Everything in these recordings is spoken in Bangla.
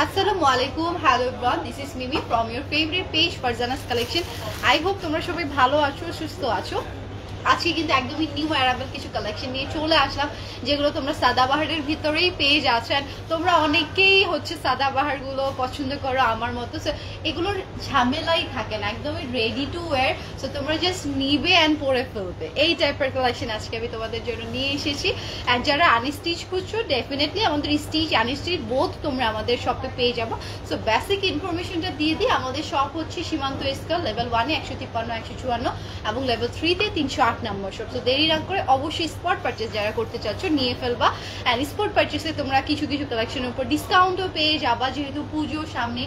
আসসালামু আলাইকুম, hello everyone, this is Mimi from your favourite page Farzana's collection. I hope তোমরা সবাই ভালো আছো, সুস্থ আছো। আজকে কিন্তু একদমই নিউ অ্যারাইভাল কিছু কালেকশন নিয়ে চলে আসলাম, যেগুলো তোমরা সাদাবাহারের ভিতরেই পেয়ে যাচ্ছেন। তোমরা অনেকেই হচ্ছে সাদাবাহারগুলো পছন্দ করো আমার মতো, সো এগুলোর ঝামেলাই থাকে না, একদমই রেডি টু ওয়্যার। সো তোমরা জাস্ট নিবে অ্যান্ড পরে ফেলবে, এই টাইপের কালেকশন আজকে আমি তোমাদের জন্য নিয়ে এসেছি। অ্যান্ড যারা আনস্টিচ খুঁজছো, ডেফিনেটলি আমাদের স্টিচ আনস্টিচ বোথ তোমরা আমাদের শপে পেয়ে যাবো। সো বেসিক ইনফরমেশনটা দিয়ে দিই, আমাদের শপ হচ্ছে সীমান্ত স্কয়ার, লেভেল 1-এ 153-154 এবং লেভেল 3-তে 308 নম্বর শপ। তো দেরি না করে অবশ্যই স্পট পারচেজ যারা করতে চাচ্ছ নিয়ে ফেলবা। অ্যান্ড স্পট পারচেসে তোমরা কিছু কিছু কালেকশনের উপর ডিসকাউন্টও পেয়ে যাবা, যেহেতু পুজোর সামনে।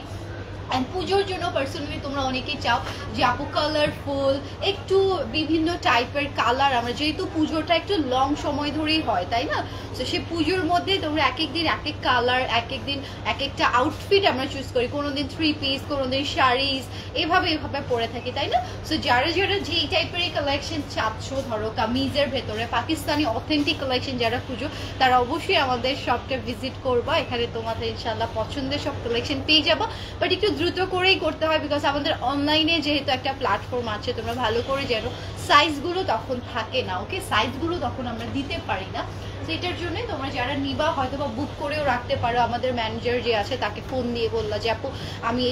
অ্যান্ড পুজোর জন্য পার্সোনালি তোমরা অনেকেই চাও যে আপু কালারফুল একটু বিভিন্ন টাইপের কালার, আমরা যেহেতু পুজোটা একটু লং সময় ধরেই হয়, তাই না? তো সে পুজোর মধ্যে তোমরা এক এক দিন এক এক কালার, এক এক দিন এক একটা আউটফিট আমরা চুজ করি, কোনো দিন 3 পিস, কোনো দিন শাড়িজ, এভাবে পরে থাকি, তাই না? সো যারা যারা যেই টাইপের কালেকশন চাচ্ছ, ধরো কামিজের ভেতরে পাকিস্তানি অথেন্টিক কালেকশন যারা খুঁজো, তারা অবশ্যই আমাদের শপটা ভিজিট করবা। এখানে তোমাদের ইনশাল্লাহ পছন্দের সব কালেকশন পেয়ে যাবো, বাট একটু দ্রুত করেই করতে হয়, বিকজ আমাদের অনলাইনে যেহেতু একটা প্ল্যাটফর্ম আছে, তোমরা ভালো করে জানো সাইজগুলো তখন থাকে না, ওকে, সাইজগুলো তখন আমরা দিতে পারি না। সেটার জন্য তোমরা যারা নিবা হয়তো বা বুক করেও রাখতে পারো, আমাদের ম্যানেজার যে আছে তাকে ফোন দিয়ে বললা যে আপু আমি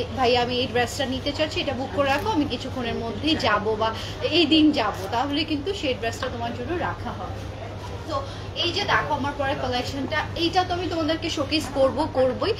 এই ড্রেসটা নিতে চাচ্ছি, এটা বুক করে রাখো, আমি কিছুক্ষণের মধ্যেই যাব বা এই দিন যাব, তাহলে কিন্তু সেই ড্রেসটা তোমার জন্য রাখা হবে। তো এই যে দেখো আমার পরে কালেকশনটা, এইটা তো আমি তোমাদেরকে শোকেস করবই,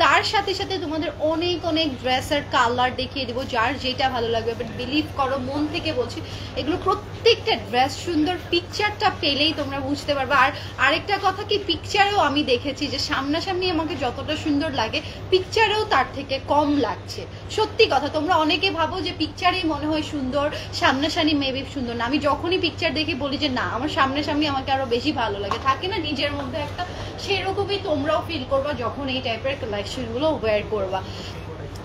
তার সাথে সাথে তোমাদের অনেক অনেক ড্রেসের কালার দেখিয়ে দেবো, যার যেটা ভালো লাগবে। বাট বিলিভ করো, মন থেকে বলছি, এগুলো প্রত্যেকটা ড্রেস সুন্দর, পিকচারটা পেলেই তোমরা বুঝতে পারবে। আর আরেকটা কথা কি, পিকচারেও আমি দেখেছি যে সামনাসামনি আমাকে যতটা সুন্দর লাগে, পিকচারেও তার থেকে কম লাগছে। সত্যি কথা, তোমরা অনেকে ভাবো যে পিকচারেই মনে হয় সুন্দর, সামনাসামনি মেবি সুন্দর না। আমি যখনই পিকচার দেখে বলি যে না, আমার সামনাসামনি আমাকে আরো বেশি ভালো লাগে, থাকে না নিজের মধ্যে একটা, সেরকমই তোমরাও ফিল করবা যখন এই টাইপের কালেকশনগুলো ওয়্যার করবা।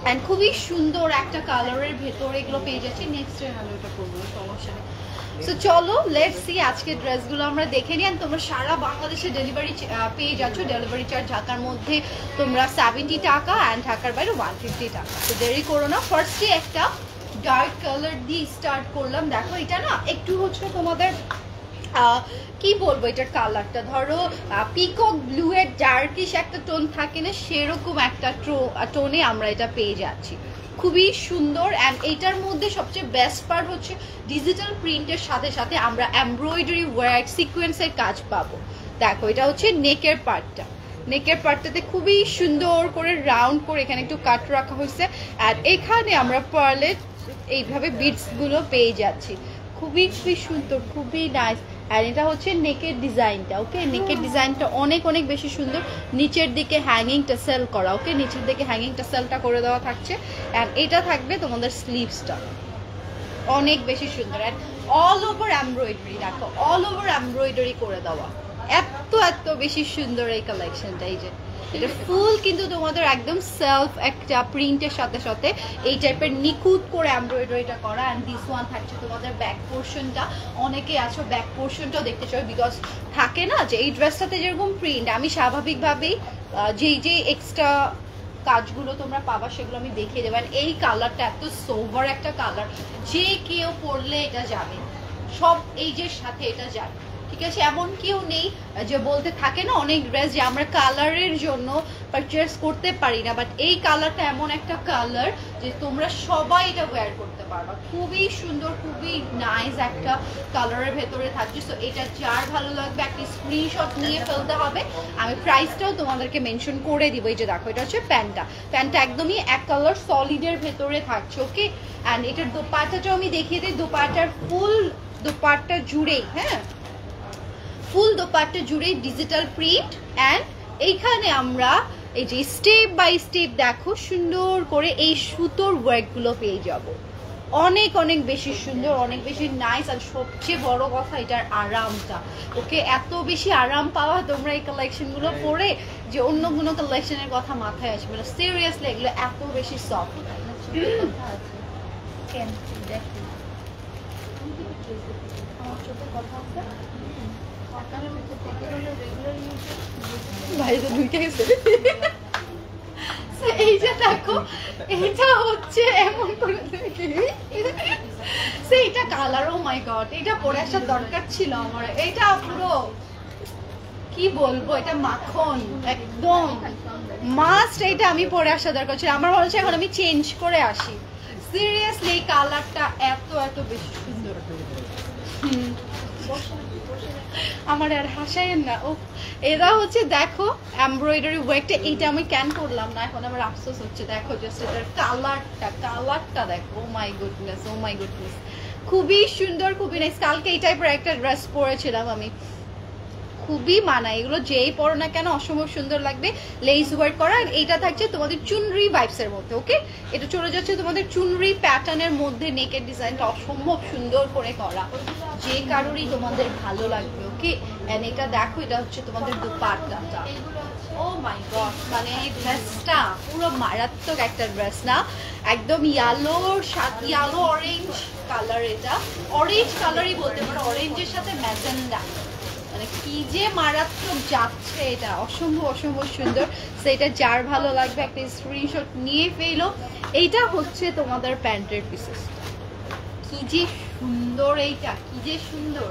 অ্যান্ড খুবই সুন্দর একটা কালারের ভেতরে এগুলো পেয়ে যাচ্ছে। নেক্সট এটা করবো, সমস্যা নেই। সো চলো লেটস সি আজকে ড্রেসগুলো আমরা দেখে নিই। অ্যান্ড তোমরা সারা বাংলাদেশে ডেলিভারি পেয়ে যাচ্ছ। ডেলিভারি চার্জ ঢাকার মধ্যে তোমরা 70 টাকা অ্যান্ড ঢাকার বাইরে 150 টাকা। তো দেরি করো না, ফার্স্টে একটা ডার্ক কালার দিয়ে স্টার্ট করলাম। দেখো এটা না একটু হচ্ছে তোমাদের কি বলবো, এটার কালারটা ধরো পিকক ব্লু এর ডার্কিশ একটা টোন থাকে না, সেরকম একটা টোনে আমরা এটা পেয়ে যাচ্ছি, খুবই সুন্দর। অ্যান্ড এইটার মধ্যে সবচেয়ে বেস্ট পার্ট হচ্ছে ডিজিটাল প্রিন্টের সাথে সাথে আমরা এমব্রয়ডারি ওয়ার্ক সিকোয়েন্সের কাজ পাবো। দেখো এটা হচ্ছে নেকের পার্টটা, নেকের পার্টটাতে খুবই সুন্দর করে রাউন্ড করে এখানে একটু কাট রাখা হয়েছে। আর এখানে আমরা পার্লের এইভাবে বিটসগুলো পেয়ে যাচ্ছি, খুবই সুন্দর, খুবই নাইস। আর এটা হচ্ছে নেকের ডিজাইনটা, ওকে, নেকের ডিজাইনটা অনেক অনেক বেশি সুন্দর। নিচের দিকে হ্যাঙ্গিং টাসেল করা, ওকে, নিচের দিকে হ্যাঙ্গিং টাসেলটা করে দেওয়া থাকছে। অ্যান্ড এটা থাকবে তোমাদের স্লিভসটা, অনেক বেশি সুন্দর। অ্যান্ড অল ওভার এমব্রয়ডারি, দেখো অল ওভার এমব্রয়ডারি করে দেওয়া, এত বেশি সুন্দর এই কালেকশনটা। এই যে এটা ফুল কিন্তু তোমাদের একদম সেলফ একটা প্রিন্টের সাথে সাথে এই টাইপের নিখুঁত করে এমব্রয়ডারিটা করা। অ্যান্ড দিস ওয়ান থাকছে তোমাদের ব্যাক পোর্শনটা, অনেকে আছো ব্যাক পোর্শনটাও দেখতে চাও, বিকজ থাকে না যে এই ড্রেসটাতে যেরকম প্রিন্ট, আমি স্বাভাবিকভাবেই যে এক্সট্রা কাজগুলো তোমরা পাবা সেগুলো আমি দেখিয়ে দেবো। এই কালারটা এত সোভার একটা কালার, যে কেউ পরলে এটা যাবে, সব এইজের সাথে এটা যাবে, ঠিক আছে? এমন কেউ নেই যে বলতে থাকে না অনেক ড্রেস যে আমরা কালারের জন্য পারচেস করতে পারি না, বাট এই কালারটা এমন একটা কালার যে তোমরা সবাই এটা ওয়্যার করতে পারবা, খুবই সুন্দর, খুবই নাইস একটা কালারের ভেতরে থাকছে। সো এটা যার ভালো লাগবে একটা স্ক্রিনশট নিয়ে ফেলতে হবে, আমি প্রাইসটাও তোমাদেরকে মেনশন করে দিব। এই যে দেখো এটা হচ্ছে প্যান্টটা একদমই এক কালার সলিডের ভেতরে থাকছে, ওকে। অ্যান্ড এটার দোপাট্টাটাও আমি দেখিয়ে দিই, দোপাট্টার ফুল দোপাট্টা জুড়েই, হ্যাঁ, ফুল দোপাট্টা জুড়ে ডিজিটাল প্রিন্ট। অ্যান্ড এইখানে আমরা এই যে স্টেপ বাই স্টেপ দেখো সুন্দর করে এই সুতোর ওয়ার্কগুলো পেয়ে যাব, অনেক অনেক বেশি সুন্দর, অনেক বেশি নাইস। আর সবচেয়ে বড় কথা এটার আরামটা, ওকে, এত বেশি আরাম পাওয়া তোমরা এই কালেকশনগুলো পরে যে অন্য কোনো কালেকশনের কথা মাথায় আসবে না, সিরিয়াসলি এগুলো এত বেশি সফট। ভাই তো ঢুকে গেছে। যে দেখো এটা হচ্ছে এমন করে সেইটা কালার, ও মাই গড, এটা পরে আসার দরকার ছিল আমার। এটা পুরো কি বলবো, এটা মাখন একদম মাস্ট, এটা আমি পরে আসা দরকার ছিল আমার। মনে হচ্ছে এখন আমি চেঞ্জ করে আসি। সিরিয়াসলি এই কালারটা এত এত বেশি সুন্দর। আমার আর হাসায়েন না। ও এরা হচ্ছে দেখো এমব্রয়ডারি ওয়ার্কটা, এইটা আমি ক্যান করলাম না, এখন আমার আফসোস হচ্ছে। দেখো জাস্ট এটার কালারটা দেখো, ও my goodness, O my goodness, খুবই সুন্দর, খুবই নাইস। কালকে এই টাইপের একটা ড্রেস পরেছিলাম আমি, খুবই মানায়, এগুলো যেই পরো না কেন অসম্ভব সুন্দর লাগবে। লেস ওয়ার্ক করা, আর এইটা থাকছে তোমাদের চুনরি ভাইবস এর মধ্যে। ওকে, এটা চলে যাচ্ছে তোমাদের চুনরি প্যাটার্নের মধ্যে, নেকের ডিজাইনটা অসম্ভব সুন্দর করে করা, যে কারোরই তোমাদের ভালো লাগবে। ওকে, এন্ড এটা দেখো, এটা হচ্ছে তোমাদের দুপাট্টাটা। ও মাই গড, মানে এই ড্রেসটা পুরো মারাত্মক একটা ড্রেস না, একদম ইয়ালোর সাথে ইয়ালো অরেঞ্জ কালার, এটা অরেঞ্জ কালারই বলতে পারো, অরেঞ্জের সাথে ম্যাজেন্ডা, মানে কি যে মারাত্মক যাচ্ছে, এটা অসম্ভব অসম্ভব সুন্দর। সেটা যার ভালো লাগবে একটা স্ক্রিনশট নিয়ে ফেলো। এইটা হচ্ছে তোমাদের প্যান্টের পিসেস, কি যে সুন্দর, এইটা কি যে সুন্দর,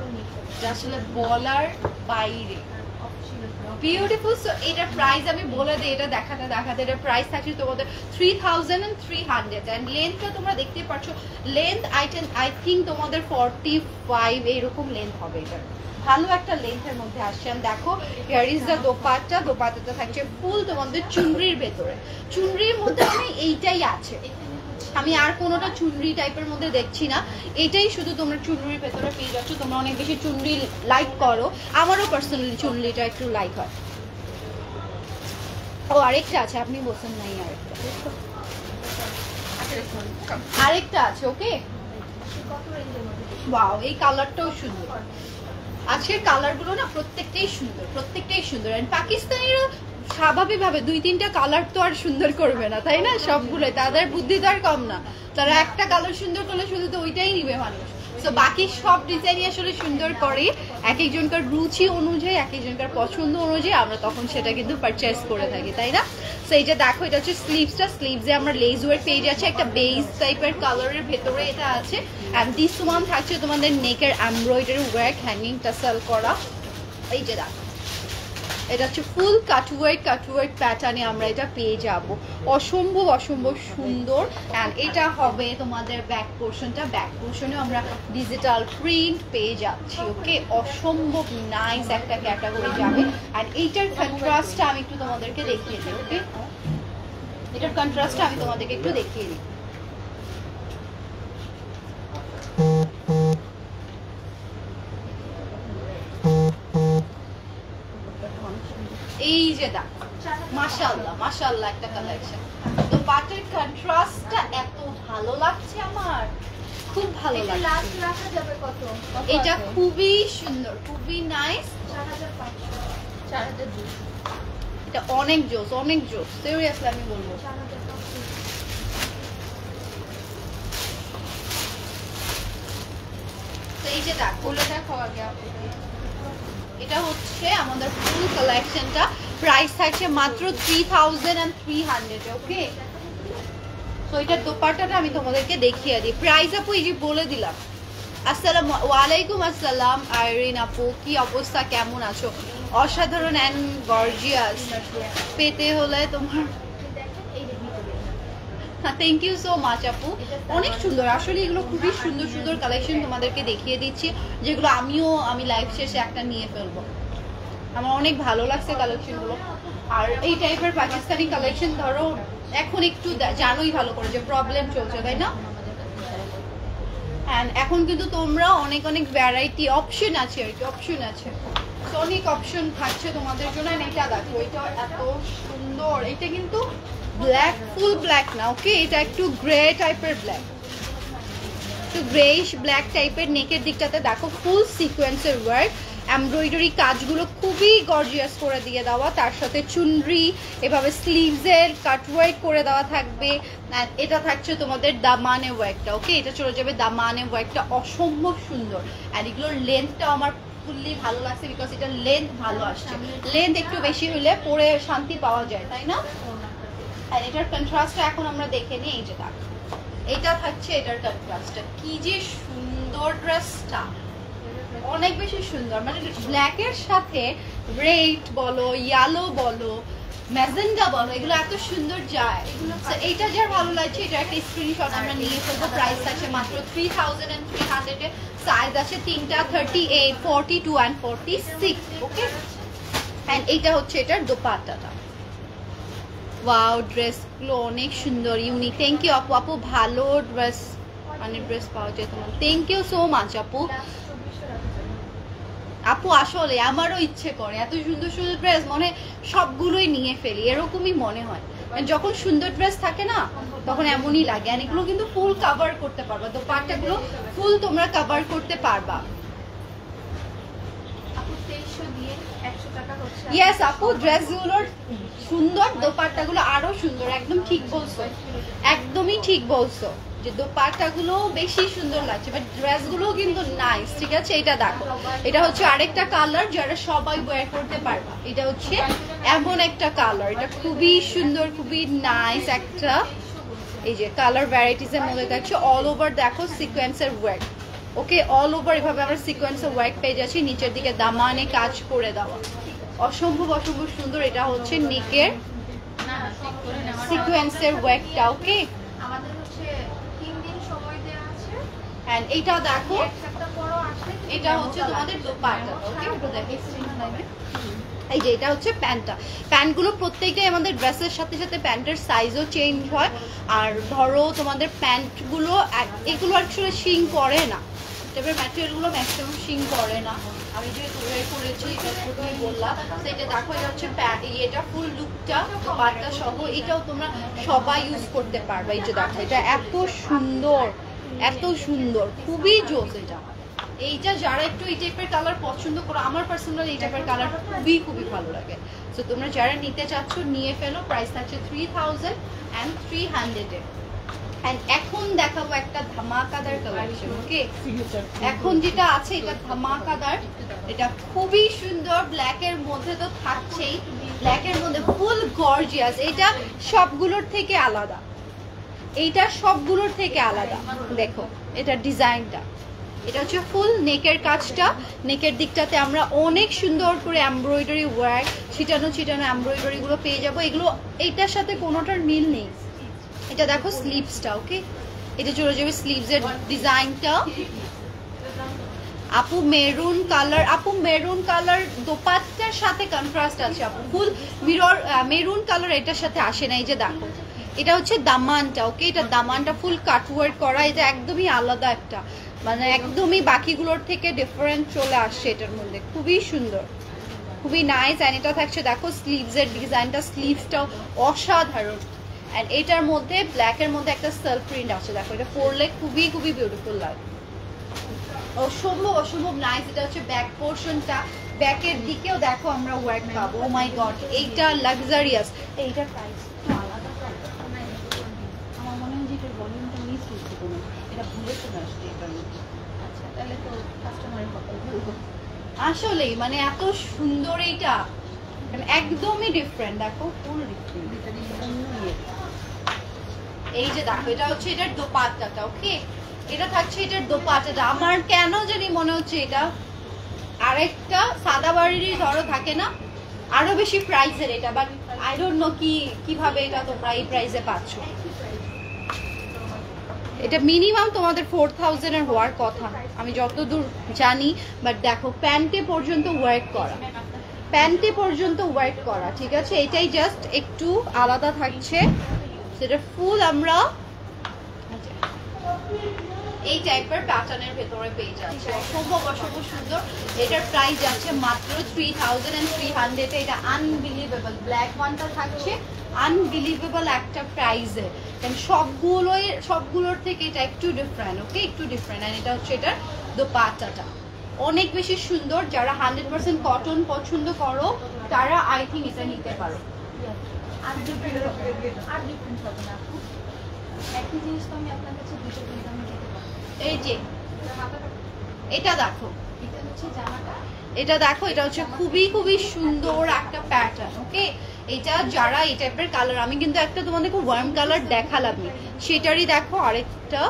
যা আসলে বলার বাইরে, বিউটিফুল। সো এটার প্রাইস আমি বলে দিই, এটা দেখাতে দেখাতে এটার প্রাইস থাকছে তোমাদের 3300 এন্ড লেন্থটা তোমরা দেখতে পাচ্ছ, লেন্থ আই থিঙ্ক তোমাদের 45 এইরকম লেন্থ হবে। এটা ভালো একটা লেন্থের মধ্যে আসছে। দেখো হিয়ার ইজ দ্য দোপাট্টা, দোপাট্টাটা থাকছে ফুল তোমাদের চুনরির ভেতরে, চুনরির মধ্যে আমি এইটাই আছে, আমি আর কোনোটা চুনরি টাইপের মধ্যে দেখছি না, এটাই শুধু তোমরা চুনরির ভেতরে পেয়ে যাচ্ছ। তোমরা অনেক বেশি চুনরি লাইক করো, আমারও পার্সোনালি চুনরিটা একটু লাইক হয়। ও আরেকটা আছে, আপনি বলছেন নাই, আরেকটা আছে। ওকে, ওয়াও, এই কালারটাও সুন্দর। আজকের কালারগুলো না প্রত্যেকটাই সুন্দর, প্রত্যেকটাই সুন্দর। এন্ড পাকিস্তানিরা স্বাভাবিকভাবে 2-3টা কালার তো আর সুন্দর করবে না, তাই না? সবগুলো তাদের বুদ্ধি তো আর কম না, তারা একটা কালার সুন্দর করলে শুধু তো ওইটাই নিবে মানুষ। সো বাকি সব ডিজাইনই আসলে সুন্দর করে, এক একজনকার রুচি অনুযায়ী, এক একজনকার পছন্দ অনুযায়ী আমরা তখন সেটা কিন্তু পারচেস করে থাকি, তাই না? সো এই যে দেখো, এটা হচ্ছে স্লিভসটা, স্লিভসে আমরা লেস ওয়ার্ক পেয়ে যাচ্ছি, একটা বেস টাইপের কালারের ভেতরে এটা আছে। অ্যান্ড দিস ওয়ান থাকছে তোমাদের নেকের এমব্রয়ডারি ওয়ার্ক, হ্যাঙ্গিং টাসেল করা। এই যে দেখো, এটা হচ্ছে ফুল কাটওয়ার্ক প্যাটার্নে আমরা এটা পেয়ে যাব, অসম্ভব অসম্ভব সুন্দর। অ্যান্ড এটা হবে তোমাদের ব্যাক পোর্শনটা, ব্যাক পোর্শনে আমরা ডিজিটাল প্রিন্ট পেয়ে যাচ্ছি। ওকে, অসম্ভব নাইস একটা ক্যাটাগরি যাবে। অ্যান্ড এইটার কন্ট্রাস্টটা আমি একটু তোমাদেরকে দেখিয়ে দিই। ওকে, এটার কন্ট্রাস্টটা আমি তোমাদেরকে একটু দেখিয়ে দিই। এই যে দেখো, মাশাআল্লাহ মাশাআল্লাহ একটা কালেকশন। তো পাটের কন্ট্রাস্টটা এত ভালো লাগছে আমার, খুব ভালো লাগছে। লাস্ট রাখা যাবে কত? এটা খুবই সুন্দর, খুবই নাইস। 4200, এটা অনেক জোস, অনেক জোস, সিরিয়াসলি আমি বলবো। তো এই যে দেখো, দেখো আগে এটা হচ্ছে আমাদের ফুল কালেকশনটা, প্রাইস থাকছে মাত্র 3300। ওকে, তো এটার দোপাট্টাটা আমি তোমাদেরকে দেখিয়ে দিই। প্রাইস আপু এই যে বলে দিলাম। আসসালামু ওয়ালাইকুম আসসালাম আইরিন আপু, কি অবস্থা, কেমন আছো? অসাধারণ অ্যান্ড গর্জিয়াস পেতে হলে তোমার, থ্যাংক ইউ সো মাচ আপু, অনেক সুন্দর। আসলে এগুলো খুবই সুন্দর সুন্দর কালেকশন তোমাদেরকে দেখিয়ে দিচ্ছি, যেগুলো আমি লাইভ শেষে একটা নিয়ে ফেলবো। আমার অনেক ভালো লাগছে কালেকশনগুলো। আর এই টাইপের পাকিস্তানি কালেকশন ধরো এখন একটু জানোই ভালো করে যে প্রবলেম চলছে, তাই না? অ্যান্ড এখন কিন্তু তোমরা অনেক অনেক ভ্যারাইটি অপশন আছে, আর কি অপশন আছে, অনেক অপশন থাকছে তোমাদের জন্য। এটা দেখো, এটা এত সুন্দর, এটা কিন্তু ব্ল্যাক, ফুল ব্ল্যাক না। ওকে, এটা একটু গ্রে টাইপের ব্ল্যাক, একটু গ্রেইশ ব্ল্যাক টাইপের। নেকের দিকটাতে দেখো ফুল সিকোয়েন্সের ওয়ার্ক, এমব্রয়ডারি কাজগুলো খুবই গর্জিয়াস করে দিয়ে দেওয়া, তার সাথে চুনরি এভাবে স্লিভসের কাটওয়ার্ক করে দেওয়া থাকবে। এটা থাকছে তোমাদের দামানে ওয়ার্কটা। ওকে, এটা চলে যাবে দামানে ওয়ার্কটা, অসম্ভব সুন্দর। আর এগুলোর লেন্থটাও আমার ফুললি ভালো লাগছে, বিকজ এটা লেন্থ ভালো আসছে। লেন্থ একটু বেশি হলে পরে শান্তি পাওয়া যায়, তাই না? আর এটার কন্ট্রাস্টটা এখন আমরা দেখে নিই। এই যে দেখো এটা থাকছে এটার কন্ট্রাস্টটা, কি যে সুন্দর ড্রেসটা, অনেক বেশি সুন্দর। মানে ব্ল্যাকের সাথে রেড বলো, ইয়েলো বলো, ম্যাজেন্ডা বলো, এগুলো এত সুন্দর যায়। এইটা যার ভালো লাগছে এটা একটা স্ক্রিনশট আমরা নিয়ে ফেলবো। প্রাইস আছে মাত্র 3300 এ। সাইজ আছে তিনটা, 38, 42 and 46। ওকে, এন্ড এইটা হচ্ছে এটার দোপাট্টাটা। ওয়াও, ড্রেসগুলো অনেক সুন্দর, ইউনিক। থ্যাংক ইউ আপু। আপু ভালো ড্রেস, মানে ড্রেস পাওয়া যায় তোমার। থ্যাংক ইউ সো মাচ আপু। আপু আসলে আমারও ইচ্ছে করে এত সুন্দর সুন্দর ড্রেস মনে সবগুলোই নিয়ে ফেলি, এরকমই মনে হয়। যখন সুন্দর ড্রেস থাকে না তখন এমনই লাগে। আর এগুলো কিন্তু ফুল কভার করতে পারবা, দোপাট্টাগুলো ফুল তোমরা কভার করতে পারবা। ইয়েস আপু, ড্রেসগুলোর সুন্দর, দোপাট্টাগুলো আরো সুন্দর। একদম ঠিক বলছো, একদমই ঠিক বলছো যে দোপাট্টাগুলো বেশি সুন্দর লাগছে, বাট ড্রেসগুলো কিন্তু নাইস। ঠিক আছে, এটা দেখো, এটা হচ্ছে আরেকটা কালার যারা সবাই ওয়্যার করতে পারবা। এটা হচ্ছে এমন একটা কালার, এটা খুবই সুন্দর, খুবই নাইস একটা। এই যে কালার ভ্যারাইটিস এর মধ্যে দেখছো অল ওভার দেখো সিকোয়েন্সের ওয়ার্ক। ওকে, অল ওভার এভাবে আমরা সিকোয়েন্সের ওয়ার্ক পেয়ে যাচ্ছি, নিচের দিকে দামানে কাজ করে দেওয়া, অসম্ভব অসম্ভব সুন্দর। এটা হচ্ছে নেকের সিকোয়েন্সের ওয়ার্কটা। ওকে, আমাদের হচ্ছে 3 দিন সময় দেওয়া আছে। এন্ড এটা দেখো, একটা বড় আসলে এটা হচ্ছে তোমাদের দোপাট্টা। ওকে, একটু দেখো এই যে এটা হচ্ছে প্যান্টটা। প্যান্টগুলো প্রত্যেকটাই আমাদের ড্রেসের সাথে সাথে প্যান্টের সাইজও চেঞ্জ হয়। আর ধরো তোমাদের প্যান্টগুলো এগুলো আসলে শিং পড়ে না, তবে ম্যাটেরিয়ালগুলো ম্যাক্সিমাম শিং পড়ে না। আমি যে ওয়্যার করেছি এটা প্রথমে বললাম, সেটা দেখো এটা হচ্ছে এটা ফুল লুকটা দোপাট্টা সহ, এটাও তোমরা সবাই ইউজ করতে পারবে। এই যে দেখো এটা এত সুন্দর, এত সুন্দর, খুবই জোস। এটা এইটা যারা একটু এই টাইপের কালার পছন্দ করো, আমার পার্সোনালি এই টাইপের কালার খুবই খুবই ভালো লাগে। তো তোমরা যারা নিতে চাচ্ছ নিয়ে ফেলো। প্রাইস থাকছে 3300 এ। এন্ড এখন দেখাবো একটা ধামাকাদার কালেকশন। ওকে, এখন যেটা আছে এটা ধামাকাদার, এটা খুবই সুন্দর। ব্ল্যাক এর মধ্যে তো থাকছেই, ব্ল্যাক এর মধ্যে ফুল গর্জিয়াস। এটা সবগুলোর থেকে আলাদা, এইটা সবগুলোর থেকে আলাদা। দেখো এটা ডিজাইনটা, এটা হচ্ছে ফুল নেকের কাজটা। নেকের দিকটাতে আমরা অনেক সুন্দর করে এমব্রয়ডারি ওয়ার্ক, ছিটানো ছিটানো এমব্রয়ডারি গুলো পেয়ে যাবো। এগুলো এইটার সাথে কোনোটার মিল নেই। এটা দেখো স্লিভসটা। ওকে, এটা চলে যাবে স্লিভসের ডিজাইনটা। আপু মেরুন কালার, আপু মেরুন কালার দোপাট্টার সাথে কন্ট্রাস্ট আছে আপু, ফুল মিরর মেরুন কালার এটার সাথে আসে না। এই যে দেখো এটা হচ্ছে দামানটা। ওকে, এটা দামানটা ফুল কাটওয়ার্ক করা, এটা একদমই আলাদা একটা, মানে একদমই বাকিগুলোর থেকে ডিফারেন্ট চলে আসছে এটার মধ্যে, খুবই সুন্দর, খুবই নাইস। এন্ড এটা থাকছে দেখো স্লিভসের ডিজাইনটা, স্লিভসটাও অসাধারণ। এন্ড এটার মধ্যে ব্ল্যাকের মধ্যে একটা সেলফ প্রিন্ট আছে। দেখো এটা পরলে খুবই খুবই বিউটিফুল লাগে, অসম্ভব অসম্ভব নাইস। এটা হচ্ছে ব্যাক পোর্শনটা, ব্যাকের দিকেও দেখো আমরা ওয়ার্ক পাবো। ও মাই গড, এইটা লাক্সারিয়াস। এইটার প্রাইস আলাদা, আমার মনে হয় যে এটার ভলিউমটা মিস হচ্ছে, কোনো এটা ভুলে চলে আসছে এটার মধ্যে। আচ্ছা, তাহলে তো কাস্টমারের কথা বলবো। আসলেই মানে এত সুন্দর, এইটা একদমই ডিফারেন্ট। দেখো ফুল ডিফারেন্ট। এই যে দেখো এটা হচ্ছে এটার দোপাট্টাটা। ওকে, এটা থাকছে এটার দোপাট্টাটা। আমার কেন জানি মনে হচ্ছে এটা আরেকটা সাদা বাড়িরই ধরো থাকে না, আরো বেশি প্রাইসের এটা, বাট আই ডোন্ট নো কিভাবে এটা তোমরা এই প্রাইসে পাচ্ছ। এটা মিনিমাম তোমাদের 4000 এর হওয়ার কথা আমি যতদূর জানি, বাট দেখো প্যান্টে পর্যন্ত ওয়ার্ক করা, প্যান্টে পর্যন্ত ওয়ার্ক করা। ঠিক আছে, এটাই জাস্ট একটু আলাদা থাকছে, সেটা ফুল আমরা এই টাইপের প্যাটার্নের ভেতরে পেয়ে যাচ্ছে। অসম্ভব অসম্ভব সুন্দর। এটার প্রাইস যাচ্ছে মাত্র 3300 এ। এটা আনবিলিভেবল, ব্ল্যাক ওয়ানটা থাকছে আনবিলিভেবল একটা প্রাইসে। সবগুলোর থেকে এটা একটু ডিফারেন্ট। ওকে, একটু ডিফারেন্ট। আর এটা হচ্ছে এটার দোপাট্টাটা অনেক বেশি সুন্দর। যারা 100% কটন পছন্দ করো তারা আই থিঙ্ক এটা নিতে পারো। আর ডিফারেন্ট হবে না, একই জিনিস তো আমি আপনার কাছে দুটো দিন আমি দিতে পারবো। এই যে এটা দেখো, এটা হচ্ছে জামাটা, এটা দেখো, এটা হচ্ছে খুবই খুবই সুন্দর একটা প্যাটার্ন। ওকে, এটা যারা এই টাইপের কালার, আমি কিন্তু একটা তোমাদেরকে ওয়ার্ম কালার দেখালামই, সেটারই দেখো আরেকটা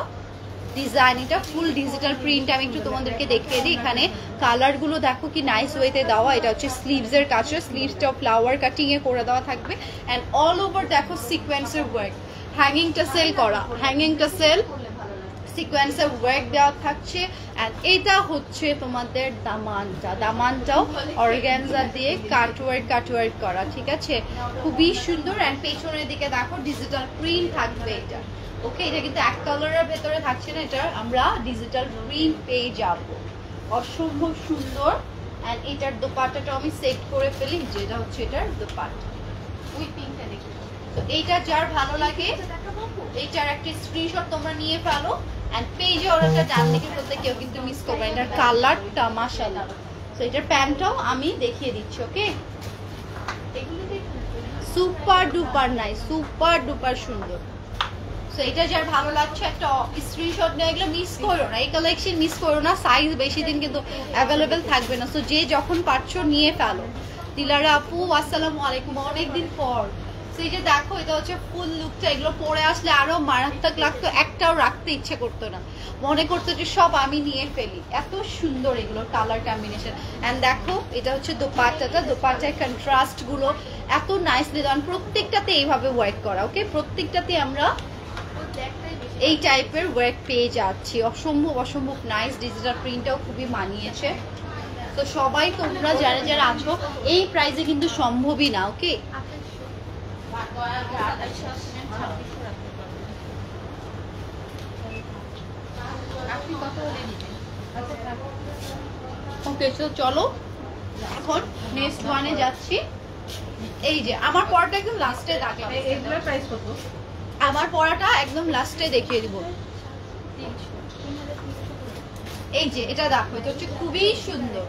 ডিজাইন। এটা ফুল ডিজিটাল প্রিন্ট, আমি একটু তোমাদেরকে দেখিয়ে দিই। এখানে কালার গুলো দেখো কি নাইস ওয়েতে দেওয়া। এটা হচ্ছে স্লিভস এর কাছে, স্লিভসটা ফ্লাওয়ার কাটিং এ করে দেওয়া থাকবে এন্ড অল ওভার দেখো সিকোয়েন্সের ওয়ার্ক, হ্যাঙ্গিং টাসেল করা, হ্যাঙ্গিং টাসেল সিকোয়েন্সের ওয়ার্ক দেওয়া থাকছে। এন্ড এটা হচ্ছে তোমাদের দামানটা, দামানটাও অর্গানজা দিয়ে কাটওয়ার্ক করা, ঠিক আছে, খুবই সুন্দর। এন্ড পেছনের দিকে দেখো ডিজিটাল প্রিন্ট থাকবে এটা। ওকে, এটা কিন্তু এক কালারের ভেতরে থাকছে না, এটা আমরা ডিজিটাল প্রিন্ট পেয়ে যাব, অসম্ভব সুন্দর। এন্ড এটার দোপাট্টাটা আমি সেট করে ফেলি, যেটা হচ্ছে এটার দোপাট্টা, ওই পিঙ্কটা দেখি। তো এইটা যার ভালো লাগে এইটার একটা স্ক্রিনশট তোমরা নিয়ে ফেলো এন্ড পেজে অর্ডারটা ডান দিকে করতে কেউ কিন্তু মিস করবে না। এটার কালারটা মাশাআল্লাহ। তো এটার প্যান্টটাও আমি দেখিয়ে দিচ্ছি। ওকে, এগুলো দেখুন, super duper nice, super duper সুন্দর। সো এটা যার ভালো লাগছে একটা স্ক্রিনশট নিয়ে, এগুলো মিস করো না, এই কালেকশন মিস করো না, সাইজ বেশি দিন কিন্তু অ্যাভেলেবেল থাকবে না। সো যে যখন পারছো নিয়ে ফেলো। দিলারা আপু আসসালামু আলাইকুম, অনেকদিন পর। সো এই যে দেখো এটা হচ্ছে ফুল লুকটা, এগুলো পরে আসলে আরো মারাত্মক লাগতো, একটাও রাখতে ইচ্ছে করতো না, মনে করতো যে সব আমি নিয়ে ফেলি, এত সুন্দর এগুলো কালার কম্বিনেশন। এন্ড দেখো এটা হচ্ছে দোপাট্টাটা, দোপাট্টার কন্ট্রাস্ট গুলো এত নাইসলি দেন, প্রত্যেকটাতে এইভাবে ওয়ার্ক করা। ওকে, প্রত্যেকটাতে আমরা এই টাইপের ওয়ার্ক পেয়ে যাচ্ছি, অসম্ভব নাইস। ডিজিটাল প্রিন্টটাও খুবই মানিয়েছে। তো সবাই তোমরা যারা যারা আছো, এই প্রাইসে কিন্তু সম্ভবই না। ওকে, ওকে, তো চলো এখন নেক্সট ওয়ানে যাচ্ছি। এই যে আমার পড়াটা একদম লাস্টে রাখলাম, এগুলোর প্রাইস কত? আমার পড়াটা একদম লাস্টে দেখিয়ে দিব। এই যে এটা দেখো, এটা হচ্ছে খুবই সুন্দর,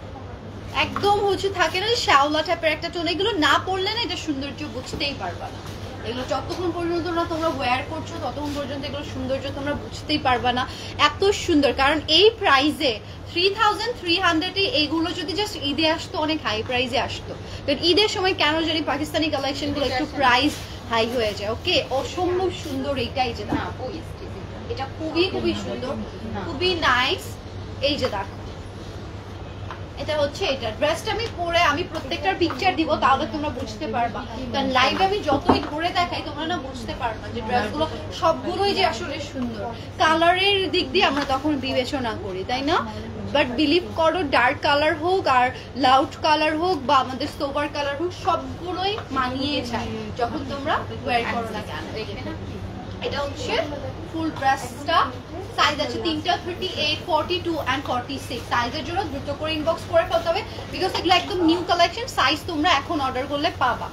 একদম হচ্ছে থাকে না শ্যাওলা টাইপের একটা টোন, এগুলো না পড়লে না এটা সৌন্দর্য বুঝতেই পারবা না। এগুলো যতক্ষণ পর্যন্ত না তোমরা ওয়্যার করছো ততক্ষণ পর্যন্ত এগুলো সৌন্দর্য তোমরা বুঝতেই পারবা না, এত সুন্দর। কারণ এই প্রাইসে 3300 এইগুলো যদি জাস্ট ঈদে আসতো অনেক হাই প্রাইসে আসতো, কারণ ঈদের সময় কেন জানি পাকিস্তানি কালেকশনগুলো একটু প্রাইস হাই হয়ে যায়। ওকে, অসম্ভব সুন্দর এইটাই যে না, এটা খুবই সুন্দর, খুবই নাইস। এই যে দেখো এটা হচ্ছে এটা ড্রেসটা আমি পরে আমি প্রত্যেকটার পিকচার দিব, তাহলে তোমরা বুঝতে পারবা। কারণ লাইভে আমি যতই ধরে দেখাই তোমরা না বুঝতে পারবা যে ড্রেসগুলো সবগুলোই যে আসলে সুন্দর। কালারের দিক দিয়ে আমরা তখন বিবেচনা করি, তাই না? বাট বিলিভ করো, ডার্ক কালার হোক আর লাউড কালার হোক বা আমাদের সোবার কালার হোক, সবগুলোই মানিয়ে যায় যখন তোমরা ওয়্যার করো না কেন। এটা হচ্ছে ফুল ড্রেসটা, সাইজ আছে তিনটা, 38, 42 and 46। সাইজের জন্য দ্রুত করে ইনবক্স করে ফেলতে হবে, বিকজ এগুলো একদম নিউ কালেকশন, সাইজ তোমরা এখন অর্ডার করলে পাবা।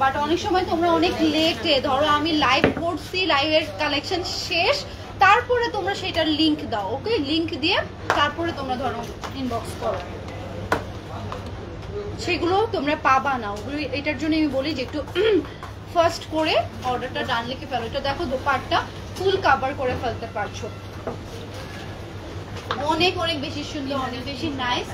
বাট অনেক সময় তোমরা অনেক লেটে, ধরো আমি লাইভ করছি, লাইভের কালেকশন শেষ, তারপরে তোমরা সেটার লিংক দাও। ওকে, লিংক দিয়ে তারপরে তোমরা ধরো ইনবক্স করো, সেগুলো তোমরা পাবা না। ওগুলো এটার জন্য আমি বলি যে একটু ফার্স্ট করে অর্ডারটা ডান লিখে ফেলো। এটা দেখো দোপাট্টা ফুল কভার করে ফেলতে পারছো, অনেক বেশি সুন্দর, অনেক বেশি নাইস।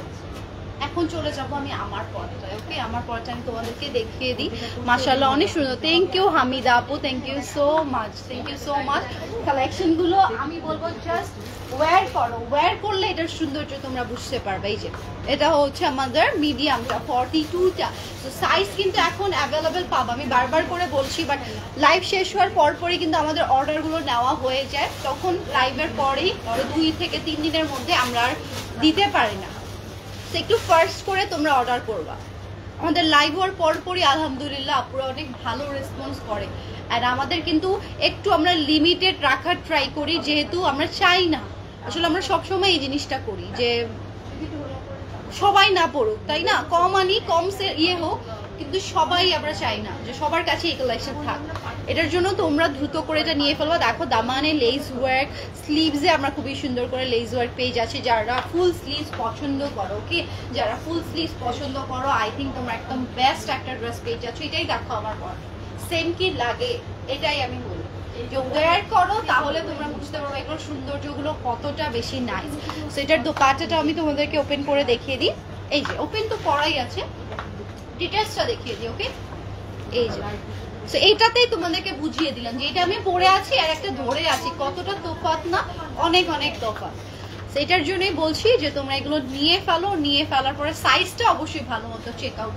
এখন চলে যাব আমি আমার পরটা। ওকে, আমার পরটা আমি তোমাদেরকে দেখিয়ে দিই। মাশাআল্লাহ অনেক সুন্দর। থ্যাংক ইউ হামিদা আপু, thank you so much, thank you so much. কালেকশনগুলো আমি বলবো জাস্ট ওয়্যার করো, ওয়্যার করলে এটার সৌন্দর্য তোমরা বুঝতে পারবে। এই যে এটা হচ্ছে আমাদের মিডিয়ামটা, 42টা। তো সাইজ কিন্তু এখন অ্যাভেলেবেল পাবো, আমি বারবার করে বলছি, বাট লাইভ শেষ হওয়ার পরই কিন্তু আমাদের অর্ডারগুলো নেওয়া হয়ে যায়, তখন লাইভের পরেই 2 থেকে 3 দিনের মধ্যে আমরা আর দিতে পারি না। একটু ফার্স্ট করে তোমরা অর্ডার করবা। আমাদের লাইভ হওয়ার পরই আলহামদুলিল্লাহ আপুরা অনেক ভালো রেসপন্স করে। আর আমাদের কিন্তু একটু আমরা লিমিটেড রাখার ট্রাই করি, যেহেতু আমরা চাই না, আসলে আমরা সবসময় এই জিনিসটা করি যে সবাই না পড়ুক, তাই না? কম আনি, কম ইয়ে হোক, কিন্তু সবাই আমরা চাই না যে সবার কাছে এই কালেকশন থাক। এটার জন্য তোমরা দ্রুত করে এটা নিয়ে ফেলবা। দেখো দামানে লেস ওয়ার্ক, স্লিভসে আমরা খুবই সুন্দর করে লেস ওয়ার্ক পেয়ে যাচ্ছি। যারা ফুল স্লিভস পছন্দ করো, ওকে, যারা ফুল স্লিভস পছন্দ করো, আই থিঙ্ক তোমরা একদম বেস্ট একটা ড্রেস পেয়ে যাচ্ছ। এটাই দেখো আমার পর সেম কি লাগে, এটাই আমি বলি যে ওয়্যার করো, তাহলে তোমরা বুঝতে পারবে এগুলোর সৌন্দর্যগুলো কতটা বেশি নাইস। সো এটার দোপাট্টাটা আমি তোমাদেরকে ওপেন করে দেখিয়ে দিই। এই যে ওপেন তো করাই আছে, ডিটেলসটা দেখিয়ে দিই। ওকে, এই যে সো এইটাতেই তোমাদেরকে বুঝিয়ে দিলাম যে এটা আমি পরে আছি আর একটা ধরে আছি, কতটা তফাৎ না, অনেক অনেক তফাৎ। সেটার জন্যই বলছি যে তোমরা এগুলো নিয়ে ফেলো, নিয়ে ফেলার পরে সাইজটা অবশ্যই ভালো মতো চেক আউট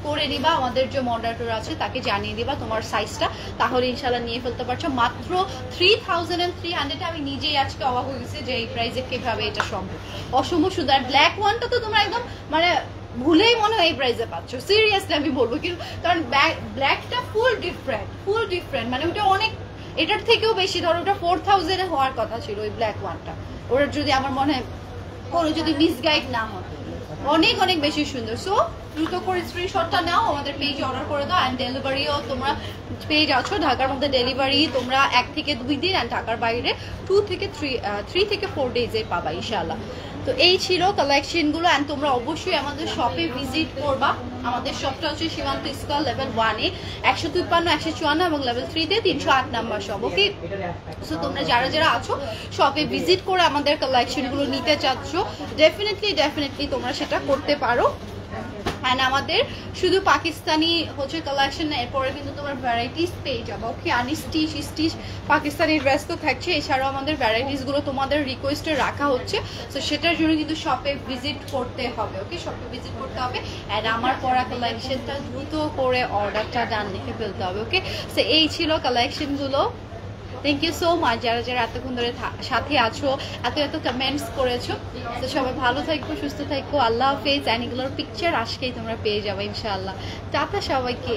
করে নিবা, আমাদের যে মডারেটর আছে তাকে জানিয়ে দিবা তোমার সাইজটা, তাহলে ইনশাল্লাহ নিয়ে ফেলতে পারছো। মাত্র 3300 আমি নিজেই আজকে অবাক হয়ে গেছি যে এই প্রাইসে কিভাবে এটা সম্ভব, অসম্ভব সুন্দর। আর ব্ল্যাক ওয়ানটা তো তোমরা একদম মানে ভুলেই মনে হয় এই প্রাইসে পাচ্ছ, সিরিয়াসলি আমি বলবো, কিন্তু কারণ ব্ল্যাকটা ফুল ডিফারেন্ট, মানে ওটা অনেক, এটার থেকেও বেশি, ধরো ওটা 4000 হওয়ার কথা ছিল ওই ব্ল্যাক ওয়ানটা, ওটা যদি আমার মনে হয় কোনো যদি মিসগাইড না হয়, অনেক অনেক বেশি সুন্দর। সো দ্রুত করে স্ক্রিনশটটা নাও, আমাদের পেজে অর্ডার করে দাও। অ্যান্ড ডেলিভারিও তোমরা পেয়ে যাচ্ছ, ঢাকার মধ্যে ডেলিভারি তোমরা 1 থেকে 2 দিন, অ্যান্ড ঢাকার বাইরে 2 থেকে 3 থেকে 4 ডেজে পাবা ইনশাআল্লাহ। তো এই ছিল কালেকশনগুলো, অ্যান্ড তোমরা অবশ্যই আমাদের শপে ভিজিট করবা। আমাদের শপটা হচ্ছে সীমান্ত স্কয়ার লেভেল 1-এ 153, 154 এবং লেভেল 3-তে 308 নাম্বার শপ। ওকে, সো তোমরা যারা যারা আছো শপে ভিজিট করে আমাদের কালেকশনগুলো নিতে চাচ্ছ, ডেফিনেটলি তোমরা সেটা করতে পারো। অ্যান্ড আমাদের শুধু পাকিস্তানি হচ্ছে কালেকশন না, এরপরে কিন্তু তোমার ভ্যারাইটিস পেয়ে যাবো। ওকে, আনি স্টিচ পাকিস্তানি ড্রেস তো থাকছে, এছাড়াও আমাদের ভ্যারাইটিসগুলো তোমাদের রিকোয়েস্টে রাখা হচ্ছে, তো সেটার জন্য কিন্তু শপে ভিজিট করতে হবে। ওকে, শপে ভিজিট করতে হবে, অ্যান্ড আমার পরা কালেকশনটা দ্রুত করে অর্ডারটা ডান লিখে ফেলতে হবে। ওকে, সো এই ছিল কালেকশনগুলো। থ্যাংক ইউ সো মাচ যারা যারা এতক্ষণ ধরে সাথে আছো, এত কমেন্টস করেছো। তো সবাই ভালো থাকবো, সুস্থ থাকবো, আল্লাহ হাফেজ। অ্যান্ড এগুলোর পিকচার আজকেই তোমরা পেয়ে যাবে ইনশাআল্লাহ। টাটা সবাইকে।